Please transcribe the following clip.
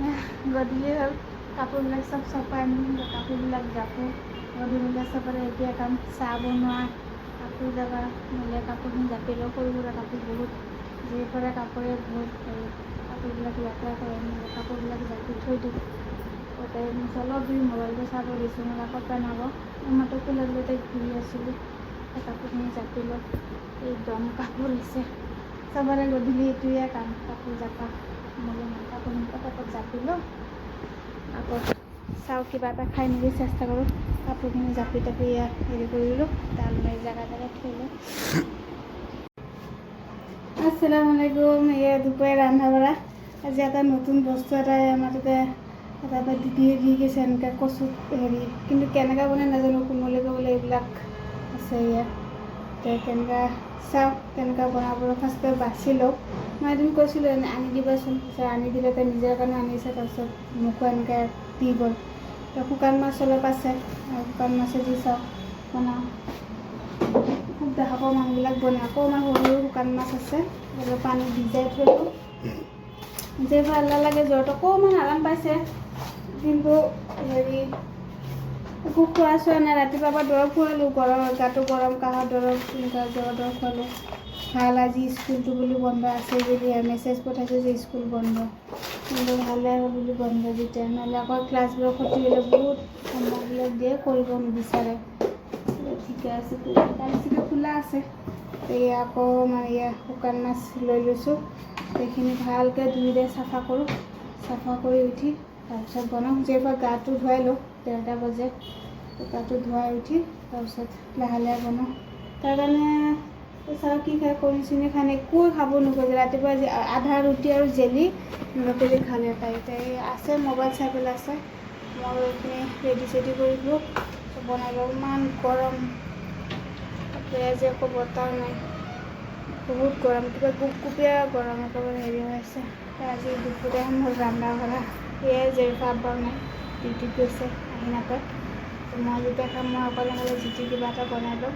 গধূলি হ'ল কাপোৰবিলাক চব চপাই আনি কাপোৰবিলাক জাপোঁ গধূলিলৈ চবৰে এতিয়া কাম চাহ বনোৱা কাপোৰ জাপা নহ'লে কাপোৰখিনি জাপি লওঁ সৰু সুৰা কাপোৰ বহুত যি কৰে কাপোৰে বহুত হেৰি কাপোৰবিলাক লেতেৰা কৰে কাপোৰবিলাক জাপি থৈ দিওঁ তাতে অলপ দেৰি মোবাইলটো চাব দিছোঁ মই কাপোৰ পেনাব মইতো কুলাৰতে ঘূৰি আছিলোঁ সেই কাপোৰখিনি জাপি লওঁ একদম কাপোৰ হৈছে চবৰে গধূলি এইটোৱে কাম কাপোৰ জাপা নহ'লে মই কাপোৰখিনি পটাপট জাপি লওঁ আকৌ চাওঁ কিবা এটা খাই মেলি চেষ্টা কৰোঁ কাপোৰখিনি জাপি তাপি হেৰি কৰিলোঁ তাৰ জেগা জেগাত থৈ লওঁ আসসালামু আলাইকুম এয়া দুপৰীয়া ৰন্ধা বঢ়া আজি এটা নতুন বস্তু এটা আমাৰ তাতে এটা দি গৈছে এনেকৈ কচু হেৰি কিন্তু কেনেকৈ বনাই নাজানো কোমলীয়া বোলে এইবিলাক আছে ইয়াত কেনেকৈ চাওঁ কেনেকৈ বনাব ফাৰ্ষ্টে বাছি লওঁ মই এদিন কৈছিলোঁ আনি দিবাচোন আনি দিলে তাই নিজৰ কাৰণে আনিছে তাৰপিছত মোকো এনেকৈ দি গ'ল শুকান মাছ অলপ আছে শুকান মাছে দি চাওঁ বনাওঁ খুব দেখা পাওঁ মানুহবিলাক বনাই অকণমান সৰু সৰু শুকান মাছ আছে অলপ পানী ভিজাই থলোঁ যে ভাল নালাগে জ্বৰত অকণমান আৰাম পাইছে কিন্তু হেৰি একো খোৱা চোৱা নাই ৰাতিপুৱাৰ পৰা দৰৱ খোৱালোঁ গাটো গৰম কাহৰ দৰৱ এনেকুৱা জ্বৰৰ দৰৱ খোৱালোঁ ভাল আজি স্কুলটো বুলি বন্ধ আছে যদি মেছেজ পঠাইছে যে স্কুল বন্ধ কিন্তু ভালে হ'ল বুলি বন্ধ যেতিয়া নহ'লে আকৌ ক্লাছবিলাক ক্ষতি হ'লে বহুত হোমৱৰ্কবিলাক দিয়ে কৰিব নিবিচাৰে ঠিকে আছে তাৰপিছত খোলা আছে এই আকৌ মানে শুকান মাছ লৈ লৈছোঁ সেইখিনি ভালকৈ ধুই চাফা কৰোঁ চাফা কৰি উঠি তাৰপিছত বনাওঁ যেইবাৰ গাটো ধুৱাই লওঁ 11টা বজে গাটো ধুৱাই উঠি তাৰপিছত লাহে লাহে বনাওঁ তাৰ কাৰণে চাওঁ কি খাই কণী চণী খাই একো খাব নোখোজে ৰাতিপুৱা আধা ৰুটি আৰু জেলি নকৰি খালে তাই আছে মোবাইল চাই পেলাই আছে মই এইখিনি ৰেডি চেডি কৰিলোঁ বনাই লওঁ ইমান গৰম আজি একো বতাহ নাই বহুত গৰম কিবা গুপগুপীয়া গৰম একেবাৰে হেৰি হৈ আছে আজি দুপৰীয়া মোৰ ৰন্ধা বঢ়া সেয়াই জেৰিফা আব্বাও নাই ডিউটিত গৈছে আহি নাপায় মই যেতিয়া খাম মই অকলে হ'লে জিতি কিবা এটা বনাই লওঁ